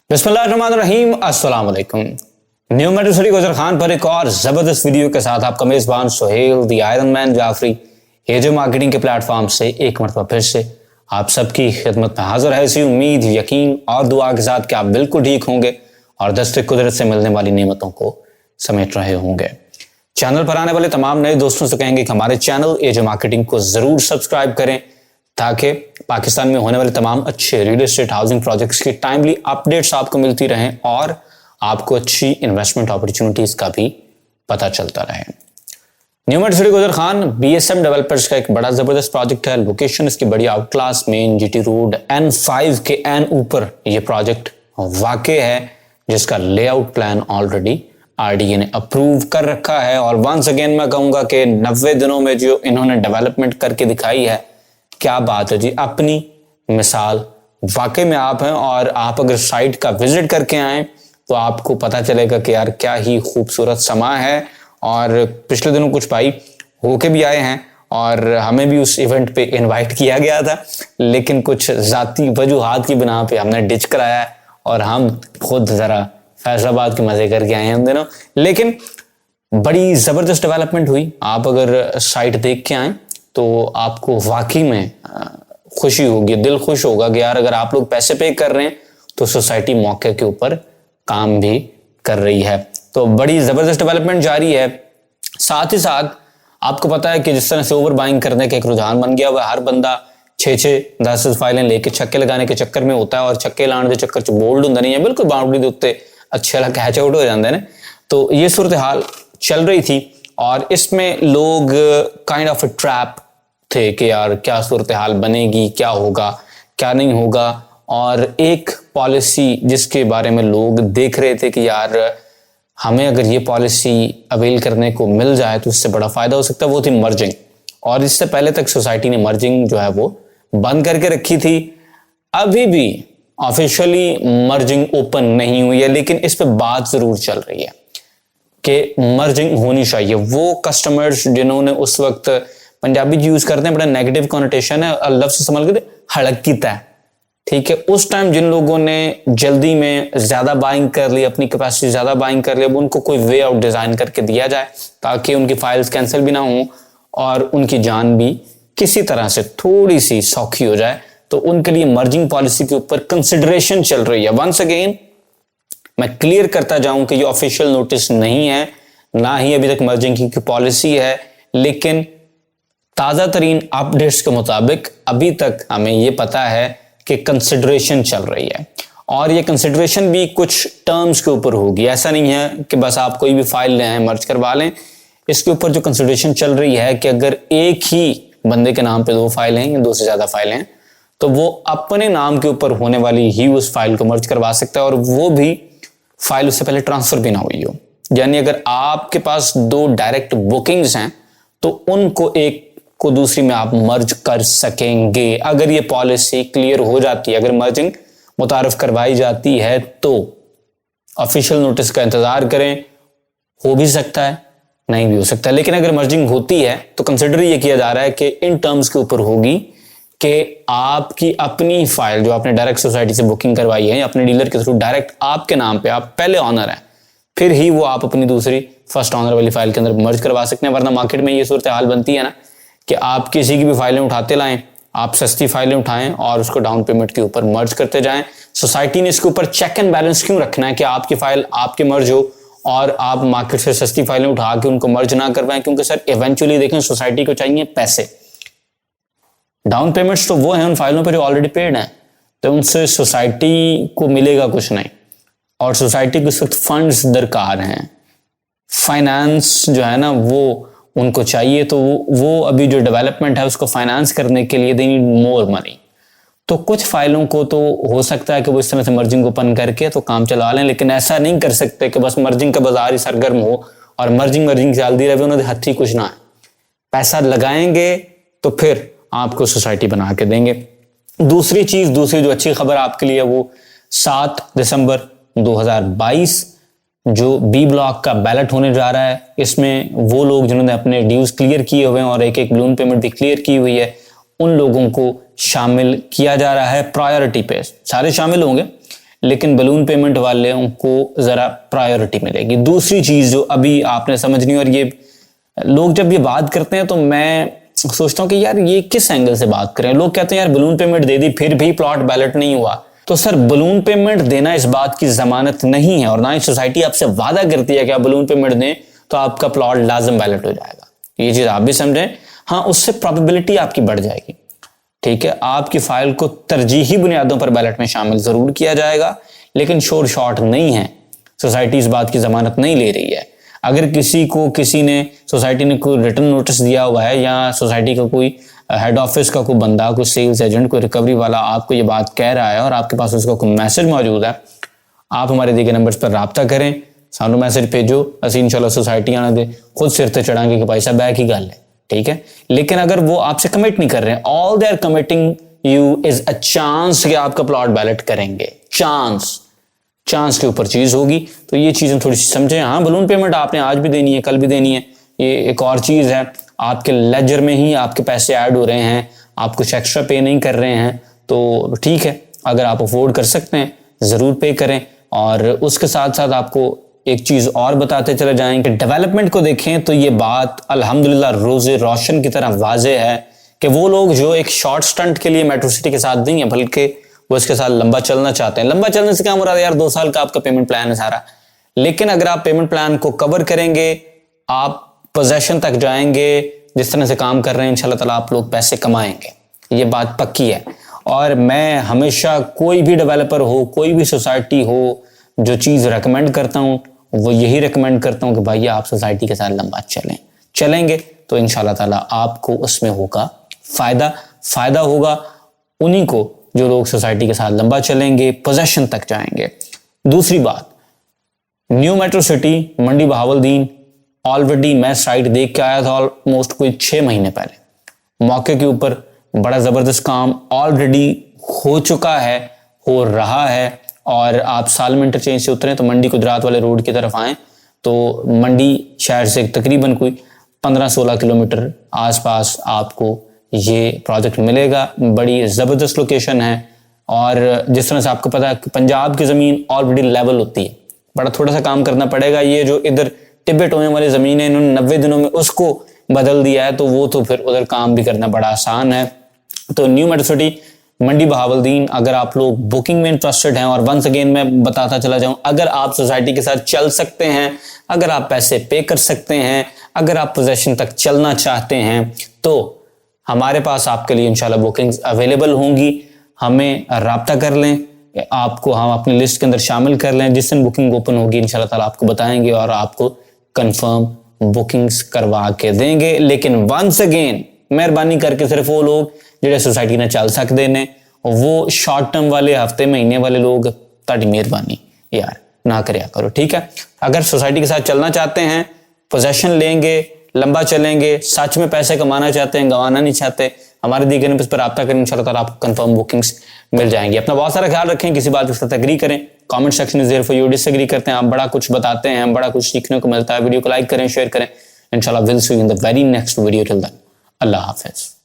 बिस्मिल्लाहिर्रहमानिर्रहीम, अस्सलाम वालेकुम। न्यू मेट्रो सिटी गुजर खान पर एक और जबरदस्त वीडियो के साथ आपका मेजबान Suhail the iron man Jafri एजो मार्केटिंग के प्लेटफॉर्म से एक मरतबा फिर से आप सबकी खिदमत में हाजिर है। इसी उम्मीद, यकीन और दुआ के साथ कि आप बिल्कुल ठीक होंगे और दस्ते कुदरत से मिलने वाली नेमतों को समेट रहे होंगे। चैनल पर आने वाले तमाम नए दोस्तों से कहेंगे कि हमारे चैनल एजो मार्केटिंग को जरूर सब्सक्राइब करें ताकि पाकिस्तान में होने वाले तमाम अच्छे रियल एस्टेट हाउसिंग प्रोजेक्ट्स की टाइमली अपडेट्स आपको मिलती रहें और आपको अच्छी इन्वेस्टमेंट अपॉर्चुनिटीज का भी पता चलता रहे। न्यू मेट्रो सिटी गुजर खान बीएसएम डेवलपर्स का एक बड़ा जबरदस्त प्रोजेक्ट है। लोकेशन इसकी बड़ी out class, main GT road N5 के N ऊपर ये प्रोजेक्ट वाकई है, जिसका लेआउट प्लान ऑलरेडी आरडीए ने अप्रूव कर रखा है। और वंस अगेन मैं कहूंगा कि 90 दिनों में जो इन्होंने डेवलपमेंट करके दिखाई है, क्या बात है जी, अपनी मिसाल वाकई में आप हैं। और आप अगर साइट का विजिट करके आए तो आपको पता चलेगा कि यार क्या ही खूबसूरत समा है। और पिछले दिनों कुछ भाई होके भी आए हैं और हमें भी उस इवेंट पे इनवाइट किया गया था, लेकिन कुछ जाती वजूहात की बिना पे हमने डिच कराया है और हम खुद जरा फैसलाबाद के मजे करके आए हैं हम दिनों। लेकिन बड़ी जबरदस्त डेवलपमेंट हुई। आप अगर साइट देख के आए तो आपको वाकई में खुशी होगी, दिल खुश होगा कि यार अगर आप लोग पैसे पे कर रहे हैं तो सोसाइटी मौके के ऊपर काम भी कर रही है। तो बड़ी जबरदस्त डेवलपमेंट जारी है। साथ ही साथ आपको पता है कि जिस तरह से ओवर बाइंग करने का एक रुझान बन गया हुआ, हर बंदा 6-6 10 फाइलें लेके छक्के लगाने के चक्कर में होता है और छक्के लाने के चक्कर च बोल्ड होंगे नहीं है, बिल्कुल बाउंड्री के उत्ते अच्छे वाला कैच आउट हो जाते हैं। तो ये सूरत हाल चल रही थी और इसमें लोग काइंड ऑफ ट्रैप थे कि यार क्या सूरत हाल बनेगी, क्या होगा क्या नहीं होगा। और एक पॉलिसी जिसके बारे में लोग देख रहे थे कि यार हमें अगर ये पॉलिसी अवेल करने को मिल जाए तो इससे बड़ा फायदा हो सकता है, वो थी मर्जिंग। और इससे पहले तक सोसाइटी ने मर्जिंग जो है वो बंद करके रखी थी। अभी भी ऑफिशियली मर्जिंग ओपन नहीं हुई है, लेकिन इस पे बात जरूर चल रही है कि मर्जिंग होनी चाहिए। वो कस्टमर्स जिन्होंने उस वक्त पंजाबी यूज करते हैं, बड़ा नेगेटिव कॉनोटेशन है, लफ्ज़ से समझ के हड़कता है, ठीक है। उस टाइम जिन लोगों ने जल्दी में ज्यादा बाइंग कर ली, अपनी कैपेसिटी ज्यादा बाइंग कर ली, अब उनको कोई वे आउट डिजाइन करके दिया जाए ताकि उनकी फाइल्स कैंसिल भी ना हो और उनकी जान भी किसी तरह से थोड़ी सी सौखी हो जाए। तो उनके लिए मर्जिंग पॉलिसी के ऊपर कंसिडरेशन चल रही है। वंस अगेन मैं क्लियर करता जाऊं कि ये ऑफिशियल नोटिस नहीं है, ना ही अभी तक मर्जिंग की पॉलिसी है, लेकिन ताजा तरीन अपडेट्स के मुताबिक अभी तक हमें यह पता है कि कंसिडरेशन चल रही है। और ये कंसिडरेशन भी कुछ टर्म्स के ऊपर होगी। ऐसा नहीं है कि बस आप कोई भी फाइल ले आए मर्ज करवा लें। इसके ऊपर जो कंसिडरेशन चल रही है कि अगर एक ही बंदे के नाम पे 2 फाइल हैं या 2 से ज्यादा फाइल हैं तो वो अपने नाम के ऊपर होने वाली ही उस फाइल को मर्ज करवा सकता है, और वो भी फाइल उससे पहले ट्रांसफर भी ना हुई हो। यानी अगर आपके पास 2 डायरेक्ट बुकिंग्स हैं तो उनको एक को दूसरी में आप मर्ज कर सकेंगे। अगर ये पॉलिसी क्लियर हो जाती है, अगर मर्जिंग मुतारफ करवाई जाती है तो ऑफिशियल नोटिस का इंतजार करें। हो भी सकता है, नहीं भी हो सकता है, लेकिन अगर मर्जिंग होती है तो कंसिडर ये किया जा रहा है कि इन टर्म्स के ऊपर होगी कि आपकी अपनी फाइल जो आपने डायरेक्ट सोसाइटी से बुकिंग करवाई है, अपने डीलर के थ्रू डायरेक्ट आपके नाम पे, आप पहले ऑनर हैं, फिर ही वो आप अपनी दूसरी फर्स्ट ऑनर वाली फाइल के अंदर मर्ज करवा सकते हैं। वरना मार्केट में ये सूरत हाल बनती है ना कि आप किसी की भी फाइलें उठाते लाएं, आप सस्ती फाइलें उठाएं और उसको डाउन पेमेंट के ऊपर मर्ज करते जाएं। सोसाइटी ने इसके ऊपर चेक एंड बैलेंस क्यों रखना है कि आपकी फाइल आपके मर्ज हो और आप मार्केट से सस्ती फाइलें उठा के उनको मर्ज ना करवाएं? क्योंकि सर इवेंचुअली देखें सोसाइटी को चाहिए पैसे। डाउन पेमेंट्स तो वो हैं उन फाइलों पर जो ऑलरेडी पेड हैं, तो उनसे सोसाइटी को मिलेगा कुछ नहीं। और सोसाइटी को इस वक्त फंड्स दरकार हैं, फाइनेंस जो है ना वो उनको चाहिए। तो वो अभी जो डेवलपमेंट है उसको फाइनेंस करने के लिए दे नीड मोर मनी। तो कुछ फाइलों को तो हो सकता है कि वो इस तरह से मर्जिंग ओपन करके तो काम चला लें, लेकिन ऐसा नहीं कर सकते कि बस मर्जिंग का बाजार ही सरगर्म हो और मर्जिंग चलती रहे, उन्होंने हथी कुछ ना है। पैसा लगाएंगे तो फिर आपको सोसाइटी बना के देंगे। दूसरी जो अच्छी खबर आपके लिए वो 7 दिसंबर 2022 जो बी ब्लॉक का बैलेट होने जा रहा है। इसमें वो लोग जिन्होंने अपने ड्यूज क्लियर किए हुए हैं और एक बलून पेमेंट भी क्लियर की हुई है, उन लोगों को शामिल किया जा रहा है प्रायोरिटी पे। सारे शामिल होंगे लेकिन बलून पेमेंट वाले उनको ज़रा प्रायोरिटी मिलेगी। दूसरी चीज़ जो अभी आपने समझनी, और ये लोग जब ये बात करते हैं तो मैं सोचता हूँ कि यार ये किस एंगल से बात करें। लोग कहते हैं यार बलून पेमेंट दे दी फिर भी प्लॉट बैलेट नहीं हुआ। तो सर बलून पेमेंट देना इस बात की जमानत नहीं है, और ना ही सोसाइटी आपसे वादा करती है कि आप बलून पेमेंट दें तो आपका प्लॉट लाजम बैलेट हो जाएगा। ये चीज आप भी समझें। हाँ, उससे प्रोबेबिलिटी आपकी बढ़ जाएगी, ठीक है। आपकी फाइल को तरजीही बुनियादों पर बैलेट में शामिल जरूर किया जाएगा, लेकिन शोर शॉर्ट नहीं है। सोसाइटी इस बात की जमानत नहीं ले रही है। अगर किसी ने सोसाइटी ने कोई रिटर्न नोटिस दिया हुआ है, या सोसाइटी का कोई हेड ऑफिस का कोई बंदा, कोई सेल्स एजेंट, कोई रिकवरी वाला आपको ये बात कह रहा है और आपके पास उसका कोई मैसेज मौजूद है, आप हमारे दिए गए नंबर्स पर राब्ता करें, सानू मैसेज भेजो, असी इंशाल्लाह सोसाइटी आने दे खुद सिर ते चढ़ांगे कि भाई साहब बैक ही गल है, ठीक है। लेकिन अगर वो आपसे कमिट नहीं कर रहे हैं, all they are committing you is a chance कि आपका प्लॉट बैलेट करेंगे, चांस के ऊपर चीज होगी। तो ये चीजें थोड़ी सी समझें। हाँ, बलून पेमेंट आपने आज भी देनी है, कल भी देनी है। ये एक और चीज है, आपके लेजर में ही आपके पैसे ऐड हो रहे हैं, आप कुछ एक्स्ट्रा पे नहीं कर रहे हैं, तो ठीक है, अगर आप अफोर्ड कर सकते हैं जरूर पे करें। और उसके साथ साथ आपको एक चीज और बताते चले जाएंगे, डेवलपमेंट को देखें तो ये बात अल्हम्दुलिल्लाह रोज़े रोशन की तरह वाज़े है कि वो लोग जो एक शॉर्ट स्टंट के लिए मेट्रो सिटी के साथ नहीं है, बल्कि वो इसके साथ लंबा चलना चाहते हैं। लंबा चलने से क्या मुराद है यार, 2 साल का आपका पेमेंट प्लान है सारा, लेकिन अगर आप पेमेंट प्लान को कवर करेंगे, आप पोजेशन तक जाएंगे, जिस तरह से काम कर रहे हैं, इंशाल्लाह ताला आप लोग पैसे कमाएंगे, ये बात पक्की है। और मैं हमेशा कोई भी डेवलपर हो, कोई भी सोसाइटी हो, जो चीज़ रेकमेंड करता हूँ वो यही रेकमेंड करता हूँ कि भाई आप सोसाइटी के साथ लंबा चलेंगे तो इंशाल्लाह ताला आपको उसमें होगा फायदा होगा उन्हीं को जो लोग सोसाइटी के साथ लंबा चलेंगे, पोजेशन तक जाएंगे। दूसरी बात, न्यू मेट्रो सिटी मंडी बहावलदीन, ऑलरेडी मैं साइट देख के आया था ऑलमोस्ट कोई 6 महीने पहले। मौके के ऊपर बड़ा जबरदस्त काम ऑलरेडी हो चुका है, हो रहा है। और आप सालम इंटरचेंज से उतरें तो मंडी गुजरात वाले रोड की तरफ आएँ तो मंडी शहर से तकरीबन कोई 15-16 किलोमीटर आसपास आपको ये प्रोजेक्ट मिलेगा। बड़ी ज़बरदस्त लोकेशन है, और जिस तरह से आपको पता है कि पंजाब की ज़मीन ऑलरेडी लेवल होती है, बड़ा थोड़ा सा काम करना पड़ेगा। ये जो इधर टिबेट होने वाली ज़मीन है, इन्होंने 90 दिनों में उसको बदल दिया है, तो वो तो फिर उधर काम भी करना बड़ा आसान है। तो न्यू मेट्रो सिटी मंडी बहावलदीन, अगर आप लोग बुकिंग में इंटरेस्टेड हैं, और वंस अगेन मैं बताता चला जाऊं, अगर आप सोसाइटी के साथ चल सकते हैं, अगर आप पैसे पे कर सकते हैं, अगर आप पोजेशन तक चलना चाहते हैं, तो हमारे पास आपके लिए इंशाल्लाह बुकिंग्स अवेलेबल होंगी। हमें राब्ता कर लें, आपको हम अपनी लिस्ट के अंदर शामिल कर लें। जिस दिन बुकिंग ओपन होगी इंशाल्लाह ताला आपको बताएंगे और आपको कंफर्म बुकिंग्स करवा के देंगे। लेकिन वंस अगेन मेहरबानी करके सिर्फ वो लोग ਜਿਹੜੇ सोसाइटी ने चल सकते ने, वो शॉर्ट टर्म वाले हफ्ते महीने वाले लोग ताड़ी मेहरबानी यार ना करया करो, ठीक है। अगर सोसाइटी के साथ चलना चाहते हैं, पोजेशन लेंगे, लंबा चलेंगे, सच में पैसे कमाना चाहते हैं, गंवाना नहीं चाहते, हमारे दी गए नंबर पर रब्ता करें, इंशाल्लाह ताला आपको कंफर्म बुकिंग्स मिल जाएंगी। अपना बहुत सारा ख्याल रखें, किसी बात के साथ एग्री करें, comment section is there for you, disagree करते हैं आप, बड़ा कुछ बताते हैं, बड़ा कुछ सीखने को मिलता है। वीडियो को लाइक करें, शेयर करें। इंशाल्लाह will see you in the very next video. Till then अल्लाह हाफिज।